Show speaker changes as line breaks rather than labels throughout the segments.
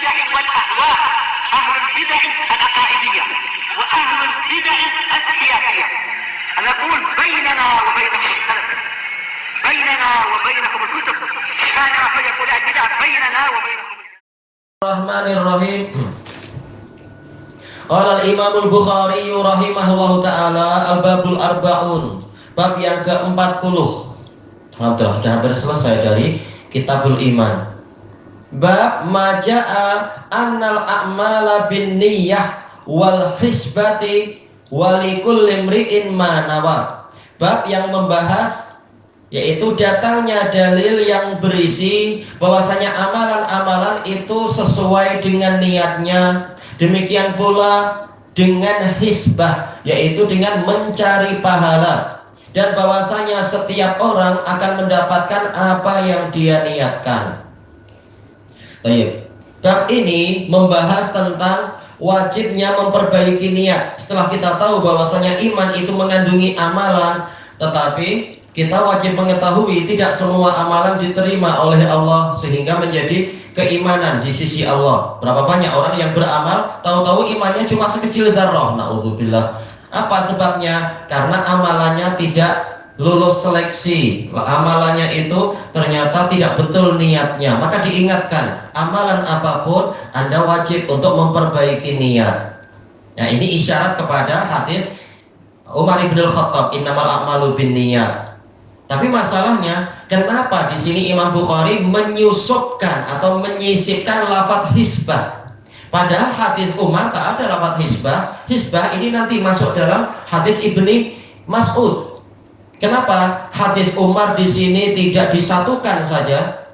البدع والأهواء، أهل البدع العقائدية وأهل البدع السياسية. نقول بيننا وبينكم السلف، بيننا وبينكم الكتب، كان فيقول البدع بيننا وبينكم.
Bismillahirrahmanirrahim. Qala al-Imam al-Bukhari rahimahullahu taala al-babul arba'un, bab yang ke-40. Sudah hampir selesai dari Kitabul Iman. Bab maja'a annal a'mala bin niyyah wal hisbati walikulli imri'in ma nawa. Bab yang membahas yaitu datangnya dalil yang berisi bahwasanya amalan-amalan itu sesuai dengan niatnya, demikian pula dengan hisbah, yaitu dengan mencari pahala, dan bahwasanya setiap orang akan mendapatkan apa yang dia niatkan. Baik. Bab ini membahas tentang wajibnya memperbaiki niat. Setelah kita tahu bahwasanya iman itu mengandungi amalan, tetapi kita wajib mengetahui tidak semua amalan diterima oleh Allah sehingga menjadi keimanan di sisi Allah. Berapa banyak orang yang beramal tahu-tahu imannya cuma sekecil dzarrah, naudzubillah. Apa sebabnya? Karena amalannya tidak lulus seleksi, amalannya itu ternyata tidak betul niatnya. Maka diingatkan, amalan apapun Anda wajib untuk memperbaiki niat. Nah, ini isyarat kepada hadis Umar ibn al-Khattab, innamal a'malu binniyat. Tapi masalahnya, kenapa di sini Imam Bukhari menyusupkan atau menyisipkan lafaz hisbah? Padahal hadis Umar tak ada lafaz hisbah. Hisbah ini nanti masuk dalam hadis Ibni Mas'ud. Kenapa hadis Umar di sini tidak disatukan saja?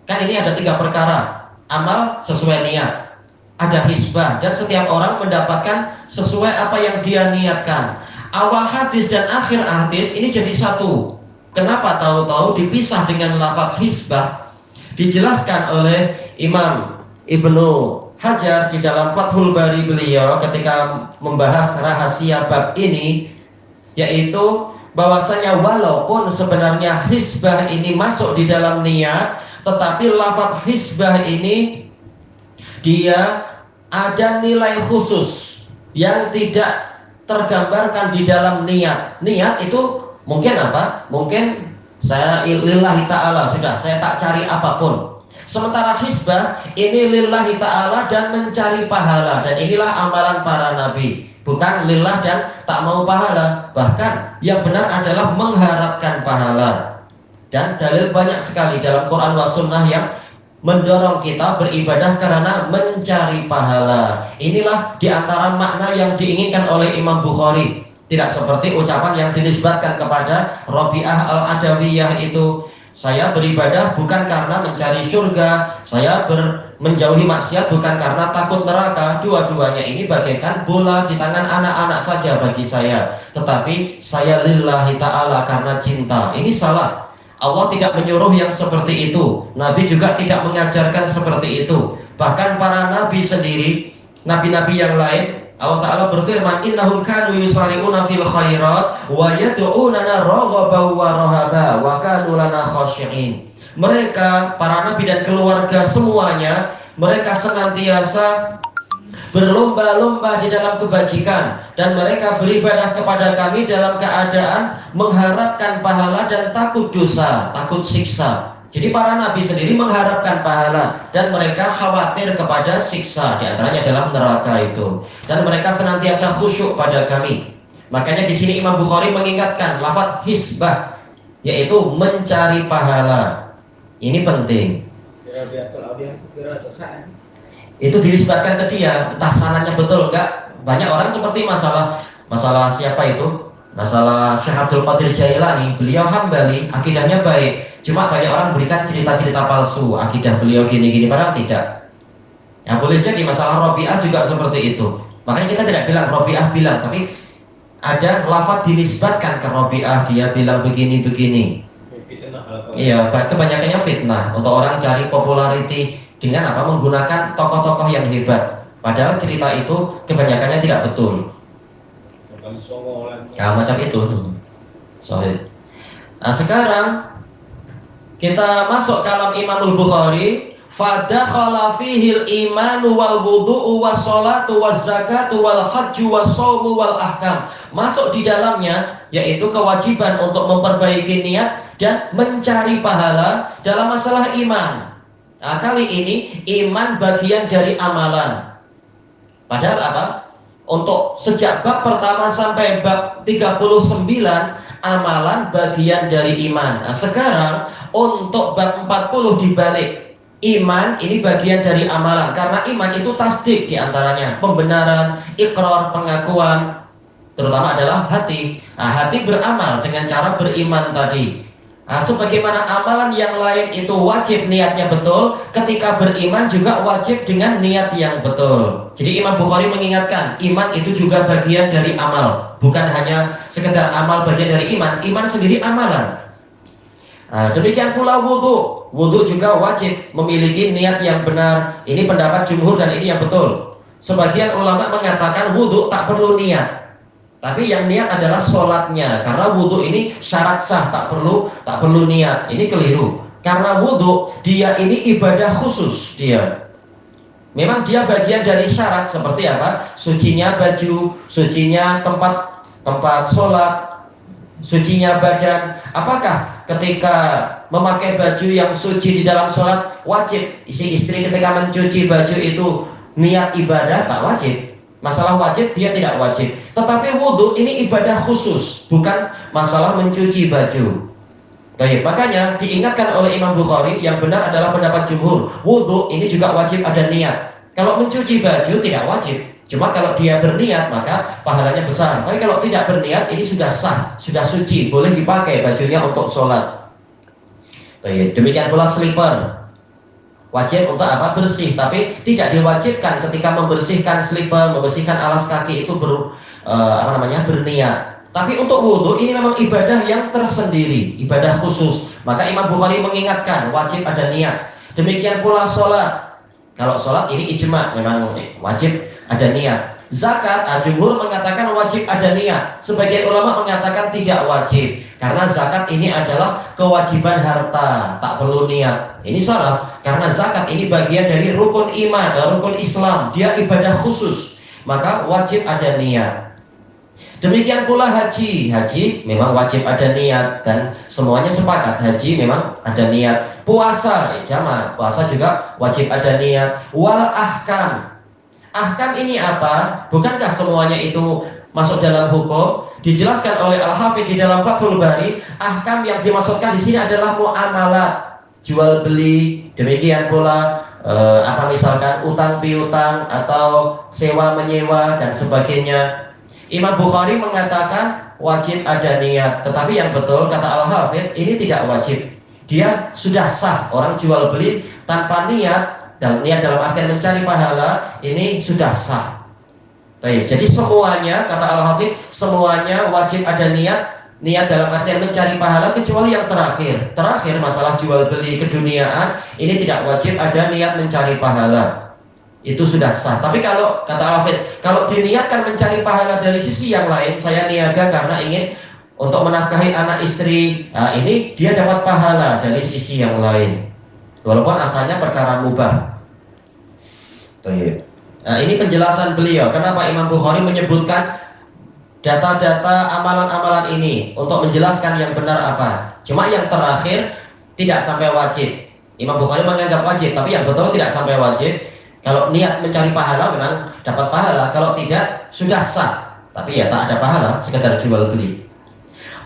Kan ini ada 3 perkara. Amal sesuai niat, ada hisbah, dan setiap orang mendapatkan sesuai apa yang dia niatkan. Awal hadis dan akhir hadis ini jadi satu. Kenapa tahu-tahu dipisah dengan lafaz hisbah? Dijelaskan oleh Imam Ibnu Hajar di dalam Fathul Bari beliau ketika membahas rahasia bab ini, yaitu bahwasanya walaupun sebenarnya hisbah ini masuk di dalam niat, tetapi lafaz hisbah ini dia ada nilai khusus yang tidak tergambarkan di dalam niat. Niat itu mungkin apa? Mungkin saya lillahi ta'ala, sudah saya tak cari apapun. Sementara hisbah ini lillahi ta'ala dan mencari pahala, dan inilah amalan para nabi, bukan lillah dan tak mau pahala. Bahkan yang benar adalah mengharapkan pahala. Dan dalil banyak sekali dalam Quran wa sunnah yang mendorong kita beribadah karena mencari pahala. Inilah diantara makna yang diinginkan oleh Imam Bukhari. Tidak seperti ucapan yang dinisbatkan kepada Rabi'ah al-Adawiyah itu, saya beribadah bukan karena mencari surga, saya menjauhi maksiat bukan karena takut neraka. Dua-duanya ini bagaikan bola di tangan anak-anak saja bagi saya. Tetapi saya lillahi ta'ala karena cinta. Ini salah. Allah tidak menyuruh yang seperti itu. Nabi juga tidak mengajarkan seperti itu. Bahkan para nabi sendiri, nabi-nabi yang lain, Allah Ta'ala berfirman, innahum kanu yusari'una fil khairat wa yad'unana raghaban wa rahaba wa kanu lana khashi'in. Mereka, para nabi dan keluarga semuanya, mereka senantiasa berlomba-lomba di dalam kebajikan, dan mereka beribadah kepada kami dalam keadaan mengharapkan pahala dan takut dosa, takut siksa. Jadi para nabi sendiri mengharapkan pahala dan mereka khawatir kepada siksa, di antaranya adalah neraka itu. Dan mereka senantiasa khusyuk pada kami. Makanya di sini Imam Bukhari mengingatkan lafaz hisbah, yaitu mencari pahala. Ini penting. Itu dinisbatkan ke dia, entah sanadnya betul enggak. Banyak orang seperti masalah siapa itu? Masalah Syekh Abdul Qadir Jailani, beliau Hambali, akidahnya baik. Cuma banyak orang berikan cerita-cerita palsu, akidah beliau gini-gini, padahal tidak. Ya boleh jadi masalah Rabi'ah juga seperti itu. Makanya kita tidak bilang Rabi'ah bilang, tapi ada lafaz dinisbatkan ke Rabi'ah, dia bilang begini-begini. Iya, kebanyakannya fitnah untuk orang cari popularity dengan apa? Menggunakan tokoh-tokoh yang hebat. Padahal cerita itu kebanyakannya tidak betul. Nah, macam itu. Sorry. Nah, sekarang kita masuk kalam Imamul Bukhari. Fadakhala fihil imanu wal wudu'u was salatu was zakatu wal hajju was shaumu wal ahkam. Masuk di dalamnya yaitu kewajiban untuk memperbaiki niat dan mencari pahala dalam masalah iman. Nah, kali ini iman bagian dari amalan. Padahal apa? Untuk sejak bab pertama sampai bab 39 amalan bagian dari iman. Nah, sekarang untuk bab 40 dibalik. Iman ini bagian dari amalan karena iman itu tasdik diantaranya, pembenaran, ikrar, pengakuan, terutama adalah hati. Nah, hati beramal dengan cara beriman tadi. Nah, sebagaimana amalan yang lain itu wajib niatnya betul, ketika beriman juga wajib dengan niat yang betul. Jadi Imam Bukhari mengingatkan, iman itu juga bagian dari amal, bukan hanya sekedar amal bagian dari iman, iman sendiri amalan. Nah, demikian pula wudu, wudu juga wajib memiliki niat yang benar. Ini pendapat jumhur dan ini yang betul. Sebagian ulama mengatakan wudu tak perlu niat. Tapi yang niat adalah sholatnya, karena wudhu ini syarat sah, tak perlu niat. Ini keliru. Karena wudhu dia ini ibadah khusus dia. Memang dia bagian dari syarat seperti apa? Sucinya baju, sucinya tempat sholat, sucinya badan. Apakah ketika memakai baju yang suci di dalam sholat wajib isi istri ketika mencuci baju itu niat ibadah? Tak wajib. Masalah wajib dia tidak wajib. Tetapi wudhu ini ibadah khusus, bukan masalah mencuci baju. Baik, makanya diingatkan oleh Imam Bukhari yang benar adalah pendapat jumhur. Wudhu ini juga wajib ada niat. Kalau mencuci baju tidak wajib. Cuma kalau dia berniat maka pahalanya besar. Tapi kalau tidak berniat ini sudah sah, sudah suci, boleh dipakai bajunya untuk sholat. Baik, demikian pula slipper. Wajib untuk apa? Bersih, tapi tidak diwajibkan ketika membersihkan slipper, membersihkan alas kaki itu berniat. Tapi untuk wudhu ini memang ibadah yang tersendiri, ibadah khusus. Maka Imam Bukhari mengingatkan wajib ada niat. Demikian pula sholat. Kalau sholat ini ijma, memang wajib ada niat. Zakat, jumhur mengatakan wajib ada niat. Sebagian ulama mengatakan tidak wajib, karena zakat ini adalah kewajiban harta, tak perlu niat. Ini salah, karena zakat ini bagian dari rukun iman, rukun Islam. Dia ibadah khusus, maka wajib ada niat. Demikian pula haji. Haji memang wajib ada niat, dan semuanya sepakat haji memang ada niat. Puasa, jamak, puasa juga wajib ada niat. Wal ahkam. Ahkam ini apa? Bukankah semuanya itu masuk dalam hukum? Dijelaskan oleh Al-Hafidz di dalam Fathul Bari, ahkam yang dimaksudkan di sini adalah muamalat, jual beli, demikian pula misalkan utang piutang atau sewa menyewa dan sebagainya. Imam Bukhari mengatakan wajib ada niat, tetapi yang betul kata Al-Hafidz ini tidak wajib. Dia sudah sah, orang jual beli tanpa niat, dan niat dalam artian mencari pahala ini sudah sah. Baik, jadi semuanya kata Al-Hafidz semuanya wajib ada niat. Niat dalam artian mencari pahala kecuali yang terakhir. Terakhir masalah jual beli keduniaan ini tidak wajib ada niat mencari pahala. Itu sudah sah. Tapi kalau kata Al-Hafidz, kalau diniatkan mencari pahala dari sisi yang lain, saya niaga karena ingin untuk menafkahi anak istri, ini dia dapat pahala dari sisi yang lain. Walaupun asalnya perkara mubah. Nah, ini penjelasan beliau. Kenapa Imam Bukhari menyebutkan data-data amalan-amalan ini untuk menjelaskan yang benar apa. Cuma yang terakhir tidak sampai wajib. Imam Bukhari menganggap wajib, tapi yang betul tidak sampai wajib. Kalau niat mencari pahala memang dapat pahala. Kalau tidak sudah sah, tapi ya tak ada pahala, sekedar jual beli.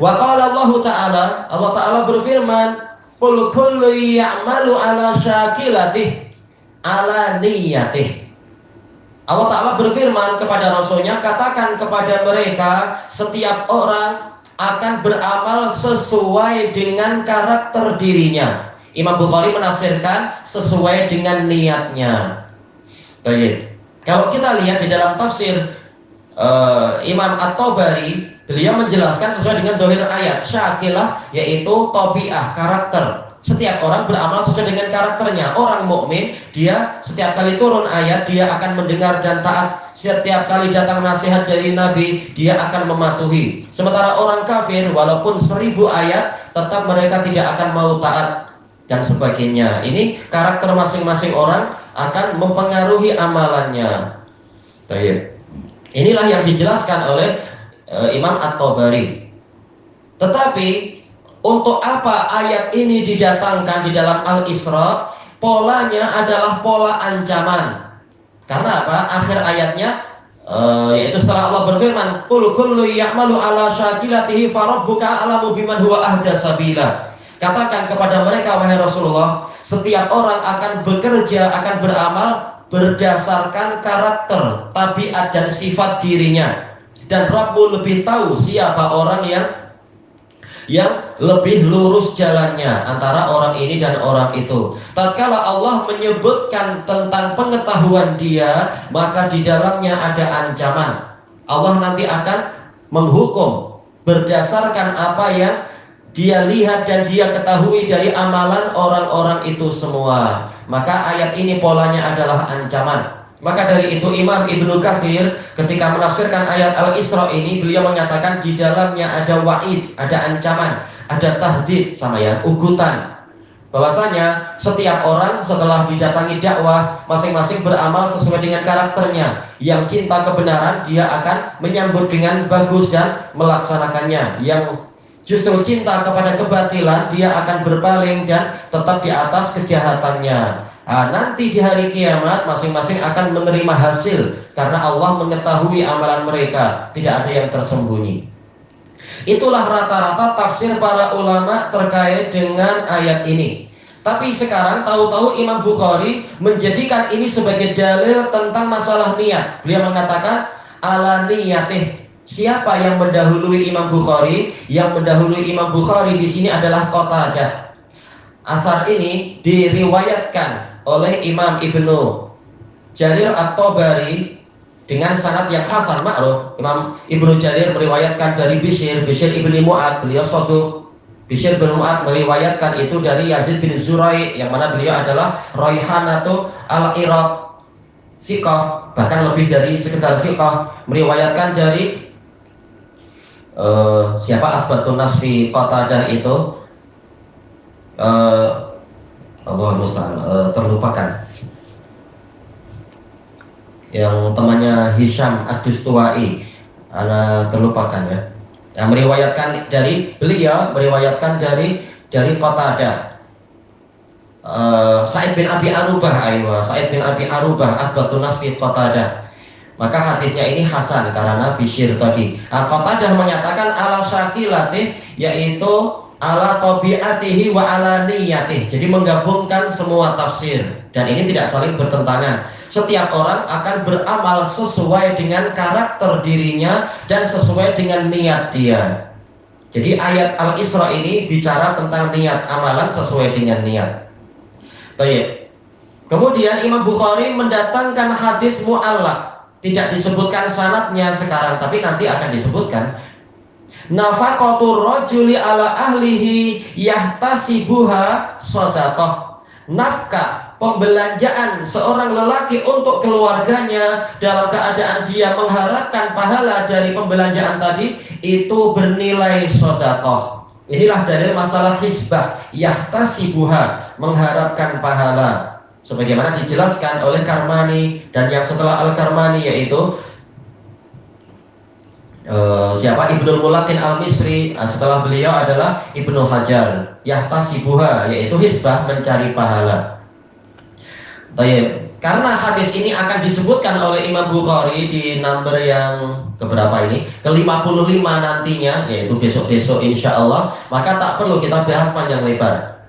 Wa qala Allah Ta'ala berfirman, qul kullu ya'malu ala syakilatih ala niyatih. Allah Ta'ala berfirman kepada Rasulnya, katakan kepada mereka, setiap orang akan beramal sesuai dengan karakter dirinya. Imam Bukhari menafsirkan sesuai dengan niatnya. Baik. Kalau kita lihat di dalam tafsir Imam At-Tabari, beliau menjelaskan sesuai dengan dohir ayat. Syakilah yaitu tobiah, karakter. Setiap orang beramal sesuai dengan karakternya. Orang mukmin dia setiap kali turun ayat dia akan mendengar dan taat. Setiap kali datang nasihat dari Nabi dia akan mematuhi. Sementara orang kafir walaupun 1000 ayat tetap mereka tidak akan mau taat. dan sebagainya. Ini karakter masing-masing orang akan mempengaruhi amalannya. Baik. Inilah yang dijelaskan oleh Imam At-Tabari. Tetapi untuk apa ayat ini didatangkan di dalam Al-Isra? Polanya adalah pola ancaman. Karena apa? Akhir ayatnya yaitu setelah Allah berfirman, "Qul kullu ya'malu 'ala syakilatihi farabbuka a'lamu biman huwa ahda sabila." Katakan kepada mereka, wahai Rasulullah, setiap orang akan bekerja, akan beramal berdasarkan karakter, tabiat dan sifat dirinya. Dan Rabbmu lebih tahu siapa orang yang lebih lurus jalannya antara orang ini dan orang itu. Tatkala Allah menyebutkan tentang pengetahuan dia, maka di dalamnya ada ancaman. Allah nanti akan menghukum berdasarkan apa yang dia lihat dan dia ketahui dari amalan orang-orang itu semua. Maka ayat ini polanya adalah ancaman. Maka dari itu Imam Ibnu Katsir ketika menafsirkan ayat Al-Isra ini, beliau mengatakan di dalamnya ada wa'id, ada ancaman, ada tahdid, sama ya, ugutan. Bahwasanya setiap orang setelah didatangi dakwah, masing-masing beramal sesuai dengan karakternya. Yang cinta kebenaran, dia akan menyambut dengan bagus dan melaksanakannya. Yang justru cinta kepada kebatilan, dia akan berpaling dan tetap di atas kejahatannya. Nah, nanti di hari kiamat masing-masing akan menerima hasil karena Allah mengetahui amalan mereka, tidak ada yang tersembunyi. Itulah rata-rata tafsir para ulama terkait dengan ayat ini. Tapi sekarang tahu-tahu Imam Bukhari menjadikan ini sebagai dalil tentang masalah niat. Beliau mengatakan ala niyatih. Siapa yang mendahului Imam Bukhari? Yang mendahului Imam Bukhari di sini adalah Qatadah. Asar ini diriwayatkan oleh Imam Ibnu Jarir At-Tabari dengan sanad yang hasan ma'ruf. Imam Ibnu Jarir meriwayatkan dari Bishr ibni Mu'ad, beliau saduq. Bishr bin Mu'ad meriwayatkan itu dari Yazid bin Zurai, yang mana beliau adalah Raihanatu al-Iraq, siqah, bahkan lebih dari sekedar siqah. Meriwayatkan dari siapa asbatun nasfi Qatadah itu, Allah musta'an, terlupakan. Yang temannya Hisham Ad-Dustuwai, ana terlupakan ya. Yang meriwayatkan dari beliau, meriwayatkan dari Qatadah. Sa'id bin Abi Arubah, Sa'id bin Abi Arubah asbatun nasfi Qatadah. Maka hadisnya ini hasan karena Bishr tadi. Qatadah menyatakan ala syakilatih, yaitu ala tabiatihi wa ala niyatih. Jadi menggabungkan semua tafsir, dan ini tidak saling bertentangan. Setiap orang akan beramal sesuai dengan karakter dirinya dan sesuai dengan niat dia. Jadi ayat Al-Isra ini bicara tentang niat, amalan sesuai dengan niat. Baik. Kemudian Imam Bukhari mendatangkan hadis mu'allaq. Tidak disebutkan sanadnya sekarang, tapi nanti akan disebutkan. Nafaqatur rajuli ala ahlihi yahtasibuha shadaqah. Nafkah, pembelanjaan seorang lelaki untuk keluarganya dalam keadaan dia mengharapkan pahala dari pembelanjaan tadi, itu bernilai shadaqah. Inilah dalil masalah hisbah, yahtasibuha, mengharapkan pahala. Sebagaimana dijelaskan oleh Karmani dan yang setelah Al-Karmani, yaitu siapa? Ibnul Mulakin Al-Misri. Setelah beliau adalah Ibnu Hajar. Yahtasibuha, yaitu hisbah, mencari pahala. Tayyib. Karena hadis ini akan disebutkan oleh Imam Bukhari di number yang keberapa ini? Ke-55 nantinya, yaitu besok-besok insya Allah. Maka tak perlu kita bahas panjang lebar.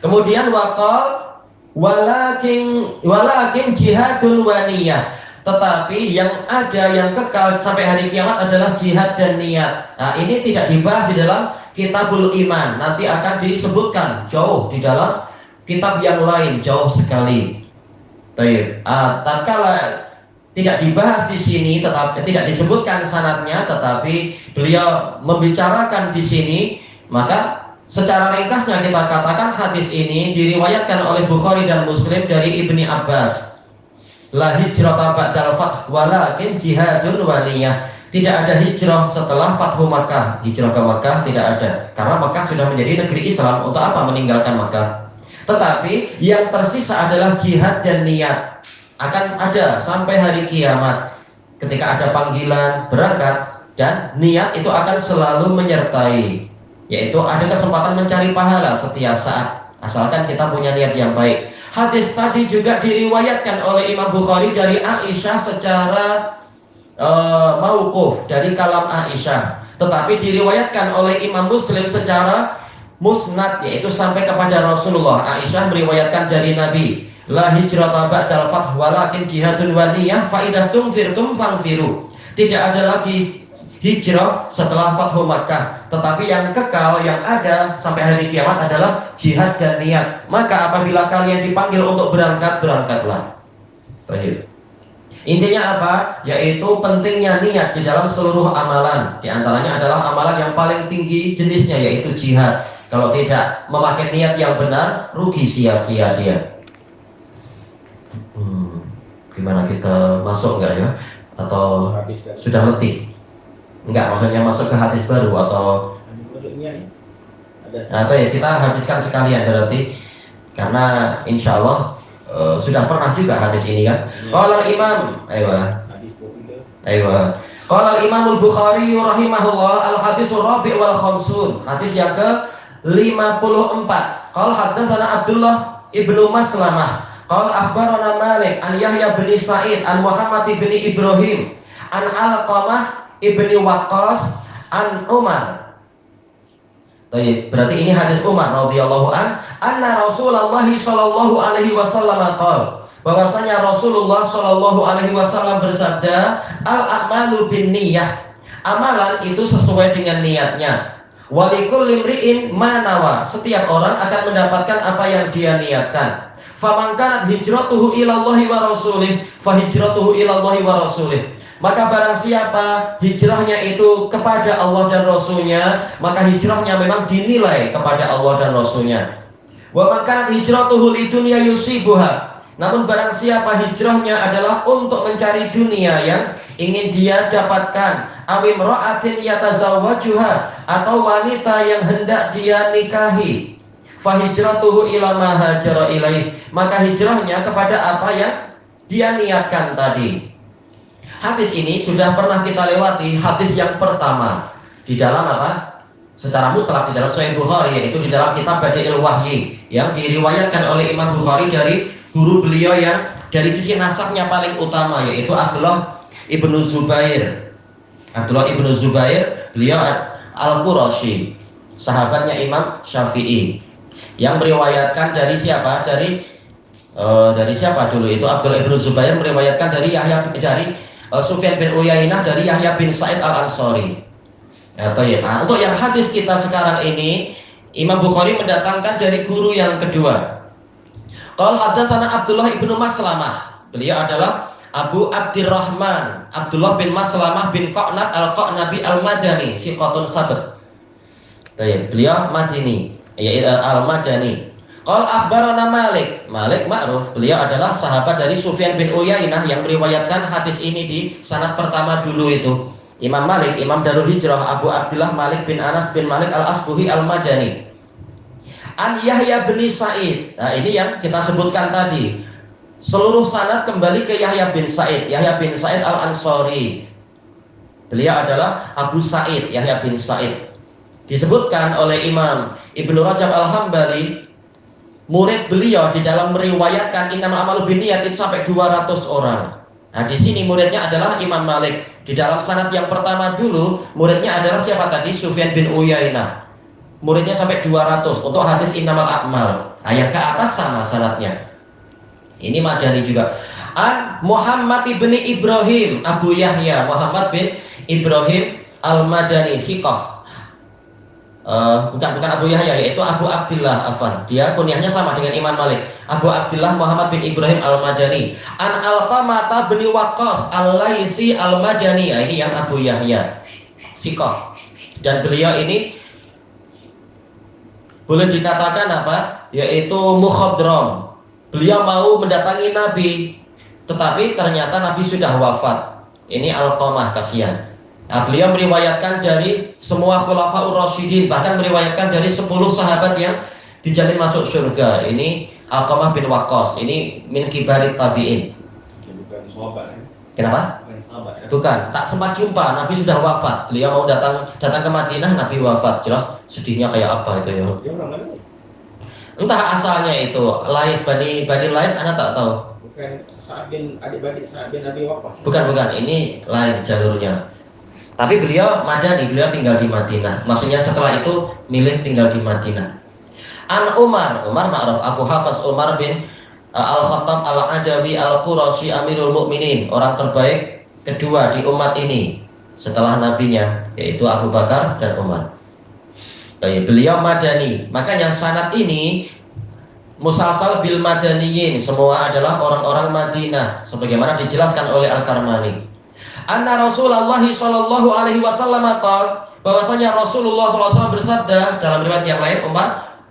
Kemudian waqal walakin jihadun wa niyah. Tetapi yang ada, yang kekal sampai hari kiamat adalah jihad dan niat. Nah, ini tidak dibahas di dalam Kitabul Iman. Nanti akan disebutkan jauh di dalam kitab yang lain, jauh sekali. Tatkala tidak dibahas di sini, tetapi tidak disebutkan sanadnya, tetapi beliau membicarakan di sini, maka secara ringkasnya kita katakan hadis ini diriwayatkan oleh Bukhari dan Muslim dari Ibni Abbas. La hijrata ba'dal fath walakin jihadun wa niyah. Tidak ada hijrah setelah Fathu Makkah. Hijrah ke Makkah tidak ada, karena Makkah sudah menjadi negeri Islam. Untuk apa meninggalkan Makkah? Tetapi yang tersisa adalah jihad dan niat. Akan ada sampai hari kiamat. Ketika ada panggilan berangkat dan niat itu akan selalu menyertai. Yaitu ada kesempatan mencari pahala setiap saat. Asalkan kita punya niat yang baik. Hadis tadi juga diriwayatkan oleh Imam Bukhari dari Aisyah secara mauquf, dari kalam Aisyah. Tetapi diriwayatkan oleh Imam Muslim secara musnad, yaitu sampai kepada Rasulullah. Aisyah meriwayatkan dari Nabi, la hijrata ba'dal fath walakin jihadun wa niyyah fa idastum firtum fangfiru. Tidak ada lagi hijrah setelah Fathu Makkah, tetapi yang kekal, yang ada sampai hari kiamat adalah jihad dan niat. Maka apabila kalian dipanggil untuk berangkat, berangkatlah. Baik. Intinya apa? Yaitu pentingnya niat di dalam seluruh amalan. Di antaranya adalah amalan yang paling tinggi jenisnya, yaitu jihad. Kalau tidak memakai niat yang benar, rugi, sia-sia dia. Gimana, kita masuk nggak ya? Atau sudah letih? Enggak, maksudnya masuk ke hadis baru atau ya kita habiskan sekalian berarti, karena insya Allah sudah pernah juga hadis ini kan. Qala al-Imam, Qala al-Imam al-Bukhari rahimahullah, al-hadis rabi' wal khamsun, hadis yang ke-54. Qala haddatsana Abdullah ibnu Maslamah, qala akhbarana Malik an Yahya bin Sa'id an Muhammad bin Ibrahim an Alqamah Ibni Waqqas an Umar. Baik, berarti ini hadis Umar radhiyallahu anna Rasulullah sallallahu alaihi wasallam qala, bahwasanya Rasulullah sallallahu alaihi wasallam bersabda, al-a'malu binniyah, amalan itu sesuai dengan niatnya. Walikulli imri'in ma nawa, setiap orang akan mendapatkan apa yang dia niatkan. Faman kanat hijratuhu ilallahi wa rasulih fa hijratuhu ilallahi wa rasulih. Maka barang siapa hijrahnya itu kepada Allah dan Rasulnya, maka hijrahnya memang dinilai kepada Allah dan Rasulnya. Wa man kanat hijratuhu lidunya yusibuha, namun barang siapa hijrahnya adalah untuk mencari dunia yang ingin dia dapatkan, awim ra'atin yatazawwajuha, atau wanita yang hendak dia nikahi, fa hijratuhu ila ma hajara ilaih, maka hijrahnya kepada apa yang dia niatkan tadi. Hadis ini sudah pernah kita lewati, hadis yang pertama di dalam apa? Secara mutlak di dalam Sahih Bukhari, yaitu di dalam kitab Badi'il Wahyi, yang diriwayatkan oleh Imam Bukhari dari guru beliau yang dari sisi nasabnya paling utama, yaitu Abdullah ibnu Zubair. Abdullah ibnu Zubair, beliau Al-Qurashi, sahabatnya Imam Syafi'i, yang meriwayatkan dari siapa? Dari siapa dulu itu? Abdullah ibnu Zubair meriwayatkan dari Sufyan bin Uyainah dari Yahya bin Sa'id al-Ansari. Nah, untuk yang hadis kita sekarang ini, Imam Bukhari mendatangkan dari guru yang kedua. Qala haddatsana Abdullah ibnu Maslamah, beliau adalah Abu Abdurrahman Abdullah bin Maslamah bin Qa'nab al-Qa'nabi al-Madani, siqatun sabt. Beliau Madini, al-Madani. Qala akhbarana Malik ma'ruf, beliau adalah sahabat dari Sufyan bin Uyainah yang meriwayatkan hadis ini di sanad pertama dulu itu. Imam Malik, Imam Darul Hijrah, Abu Abdullah Malik bin Anas bin Malik al-Asbuhi al-Madani. An Yahya bin Sa'id. Nah, ini yang kita sebutkan tadi. Seluruh sanad kembali ke Yahya bin Sa'id al-Ansari. Beliau adalah Abu Sa'id, Yahya bin Sa'id. Disebutkan oleh Imam Ibnu Rajab al-Hambali, murid beliau di dalam meriwayatkan innamal a'malu binniyat itu sampai 200 orang. Nah, di sini muridnya adalah Imam Malik. Di dalam sanad yang pertama dulu, muridnya adalah siapa tadi? Sufyan bin Uyainah. Muridnya sampai 200 untuk hadis innamal a'mal. Ayat ke atas sama sanadnya. Ini Madani juga. An Muhammad bin Ibrahim, Abu Yahya Muhammad bin Ibrahim al-Madani, siqah. Bukan Abu Yahya, yaitu Abu Abdullah, afwan. Dia kunyahnya sama dengan Imam Malik. Abu Abdullah Muhammad bin Ibrahim al-Madani. An Alqamah bin Waqqas al-Laisi al-Madani. Ini yang Abu Yahya, siqah. Dan beliau ini boleh dikatakan apa? Yaitu mukhadram. Beliau mau mendatangi Nabi, tetapi ternyata Nabi sudah wafat. Ini Alqamah, kasihan. Nah, beliau meriwayatkan dari semua khulafaur rasyidin, bahkan meriwayatkan dari 10 sahabat yang dijamin masuk surga. Ini Alqamah bin Waqqas, ini min kibarit tabi'in.
Bukan sahabat ya?
Kenapa?
Bukan sahabat ya?
Bukan, tak sempat jumpa, Nabi sudah wafat. Beliau mau datang ke Madinah, Nabi wafat. Jelas sedihnya kayak apa itu ya.
Dia orang mana?
Entah asalnya itu, Lais, Bani Lais, Anda tak tahu.
Bukan Sa'ad bin adik-adik Sa'ad bin Abi Waqqas.
Bukan, ini lain jalurnya. Tapi beliau Madani, beliau tinggal di Madinah. Maksudnya setelah itu milih tinggal di Madinah. An Umar ma'ruf, Abu Hafs Umar bin Al-Khattab Al-Adawi Al-Qurashi Amirul Mukminin, orang terbaik kedua di umat ini setelah nabinya, yaitu Abu Bakar dan Umar. Beliau Madani, makanya sanad ini musalsal bil madaniyin, semua adalah orang-orang Madinah sebagaimana dijelaskan oleh Al-Karmani. Anna Rasulullah sallallahu alaihi wasallam qala, bahwasanya Rasulullah sallallahu alaihi wasallam bersabda, dalam riwayat yang lain Umar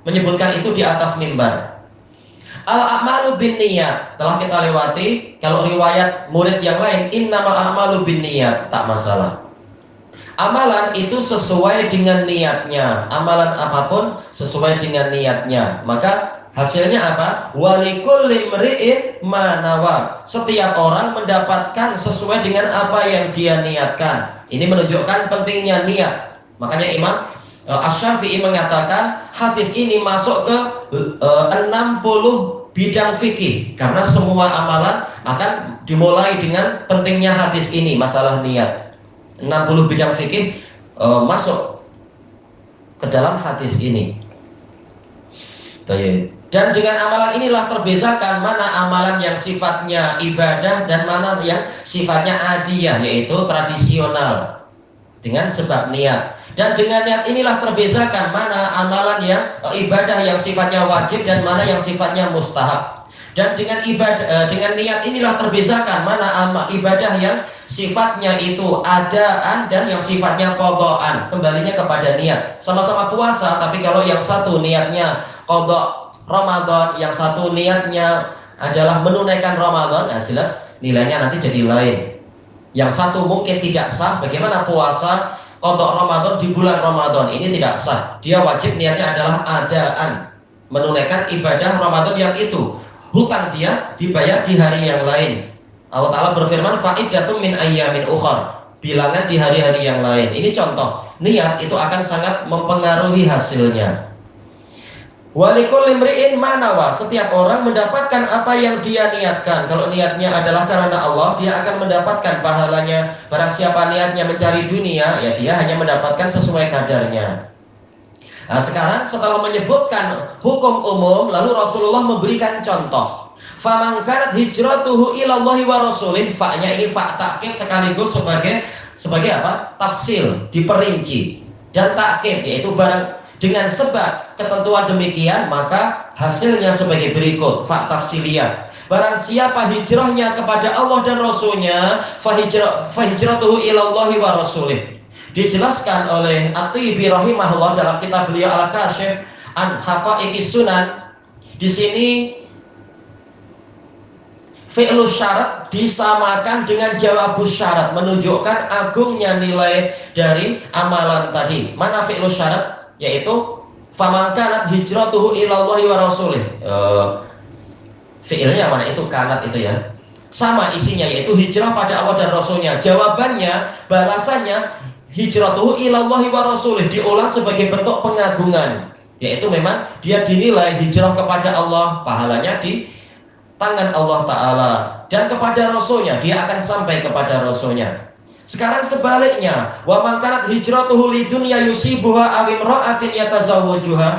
menyebutkan itu di atas mimbar. Al-a'malu binniyat telah kita lewati. Kalau riwayat murid yang lain innamal a'malu binniyat, tak masalah. Amalan itu sesuai dengan niatnya. Amalan apapun sesuai dengan niatnya. Maka hasilnya apa? Walikulli mri'in ma nawa. Setiap orang mendapatkan sesuai dengan apa yang dia niatkan. Ini menunjukkan pentingnya niat. Makanya Imam Asy-Syafi'i mengatakan hadis ini masuk ke 60 bidang fikih, karena semua amalan akan dimulai dengan pentingnya hadis ini, masalah niat. 60 bidang fikih masuk ke dalam hadis ini. Dan dengan amalan inilah terbezakan mana amalan yang sifatnya ibadah dan mana yang sifatnya adiyah, yaitu tradisional dengan sebab niat. Dan dengan niat inilah terbezakan mana amalan yang ibadah yang sifatnya wajib dan mana yang sifatnya mustahab. Dan dengan dengan niat inilah terbezakan mana ibadah yang sifatnya itu adaan dan yang sifatnya qadhaan, kembalinya kepada niat. Sama-sama puasa, tapi kalau yang satu niatnya qadha Ramadan, yang satu niatnya adalah menunaikan Ramadan, nah jelas nilainya nanti jadi lain. Yang satu mungkin tidak sah, bagaimana puasa qadha Ramadan di bulan Ramadan, ini tidak sah. Dia wajib niatnya adalah adaan, menunaikan ibadah Ramadan yang itu. Hutang dia dibayar di hari yang lain. Allah Ta'ala berfirman fa'iddatun min ayyamin ukhar, bilangan di hari-hari yang lain. Ini contoh, niat itu akan sangat mempengaruhi hasilnya. Walikul limri'in manawa, setiap orang mendapatkan apa yang dia niatkan. Kalau niatnya adalah karena Allah, dia akan mendapatkan pahalanya. Barang siapa niatnya mencari dunia, ya dia hanya mendapatkan sesuai kadarnya. Nah, sekarang setelah menyebutkan hukum umum, lalu Rasulullah memberikan contoh. Faman kanat hijratuhu ilallahi wa rasulih, fa-nya ini fa takkib sekaligus sebagai apa? Tafsil, diperinci. Dan takkib yaitu barang dengan sebab ketentuan demikian, maka hasilnya sebagai berikut, fa tafsiliyah. Barang siapa hijrahnya kepada Allah dan Rasulnya, fa hijratuhu ilallahi wa rasulih. Dijelaskan oleh At-Tibi rahimahullah dalam kitab beliau Al-Kasyif an Haqa'iqis Sunan. Di sini fi'lu syarat disamakan dengan jawabus syarat, menunjukkan agungnya nilai dari amalan tadi. Mana fi'lu syarat? Yaitu faman kanat hijratuhu ilallahi wa rasulih. Fi'ilnya mana itu? Kanat itu ya. Sama isinya, yaitu hijrah pada Allah dan Rasulnya. Jawabannya, balasannya hijratuhu ilallahi wa rasulih, diulang sebagai bentuk pengagungan, yaitu memang dia dinilai hijrah kepada Allah, pahalanya di tangan Allah Ta'ala, dan kepada Rasulnya, dia akan sampai kepada Rasulnya. Sekarang sebaliknya, wa man kanat hijratuhu lidunya yusibuha aw imra'atin yatazawwajuha,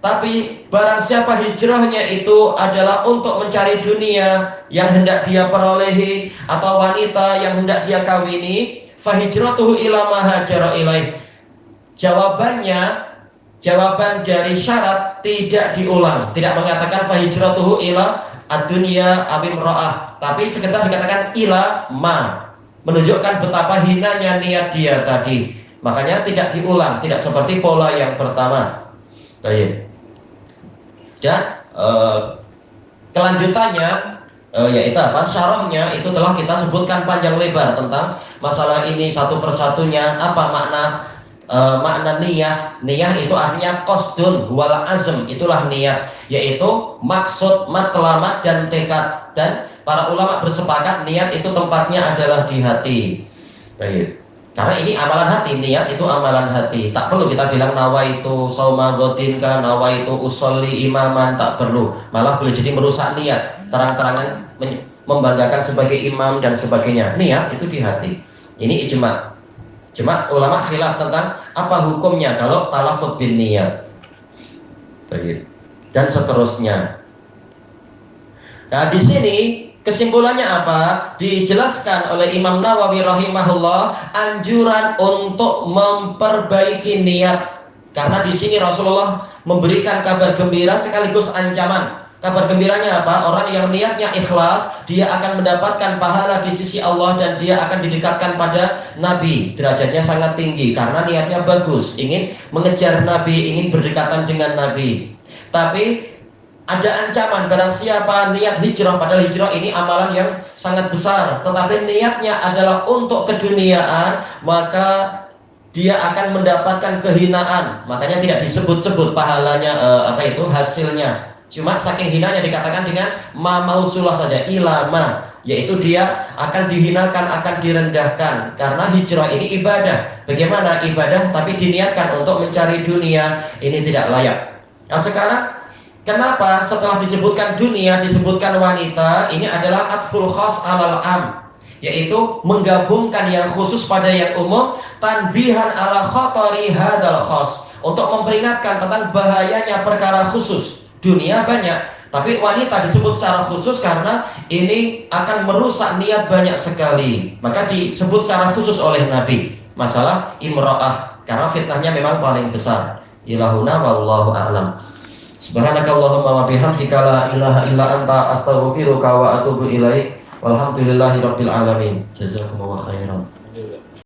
tapi barang siapa hijrahnya itu adalah untuk mencari dunia yang hendak dia perolehi atau wanita yang hendak dia kawini, fa hijratuhu ila ma hajara ilaih. Jawaban dari syarat tidak diulang, tidak mengatakan fa hijratuhu ila ad-dunya aw imra'ah, tapi sekedar dikatakan ila ma, menunjukkan betapa hinanya niat dia tadi. Makanya tidak diulang, tidak seperti pola yang pertama. Baik. Dan kelanjutannya yaitu apa? Syarahnya itu telah kita sebutkan panjang lebar tentang masalah ini satu persatunya, apa makna makna niyah itu artinya qasdun wal azm, itulah niyah, yaitu maksud, matlamat dan tekad. Dan para ulama bersepakat niat itu tempatnya adalah di hati. Baik. Karena ini amalan hati, niat itu amalan hati. Tak perlu kita bilang nawaitu shauma ghadin ka, nawaitu usolli imaman, tak perlu. Malah boleh jadi merusak niat, terang-terangan membanggakan sebagai imam dan sebagainya. Niat itu di hati. Ini ijma. Cuma ulama khilaf tentang apa hukumnya kalau talafut bin niyat. Baik. Dan seterusnya. Nah, di sini kesimpulannya apa? Dijelaskan oleh Imam Nawawi rahimahullah anjuran untuk memperbaiki niat. Karena di sini Rasulullah memberikan kabar gembira sekaligus ancaman. Kabar gembiranya apa? Orang yang niatnya ikhlas, dia akan mendapatkan pahala di sisi Allah dan dia akan didekatkan pada Nabi. Derajatnya sangat tinggi karena niatnya bagus, ingin mengejar Nabi, ingin berdekatan dengan Nabi. Tapi ada ancaman, barang siapa niat hijrah, padahal hijrah ini amalan yang sangat besar, tetapi niatnya adalah untuk keduniaan, maka dia akan mendapatkan kehinaan. Makanya tidak disebut-sebut pahalanya, hasilnya. Cuma saking hinanya dikatakan dengan mausulah saja, ilama, yaitu dia akan dihinakan, akan direndahkan. Karena hijrah ini ibadah. Bagaimana ibadah tapi diniatkan untuk mencari dunia, ini tidak layak. Nah sekarang kenapa setelah disebutkan dunia, disebutkan wanita, ini adalah atful khas alal am, yaitu menggabungkan yang khusus pada yang umum, tanbihan ala khatari hadal khas, untuk memperingatkan tentang bahayanya perkara khusus. Dunia banyak, tapi wanita disebut secara khusus karena ini akan merusak niat banyak sekali. Maka disebut secara khusus oleh Nabi masalah imra'ah, karena fitnahnya memang paling besar. Ilahuna wallahu a'lam. Subhanakallahumma wa bihamdika la ilaha illa anta astaghfiruka wa atubu ilaik. Walhamdulillahirabbil alamin. Jazakumullahu khairan.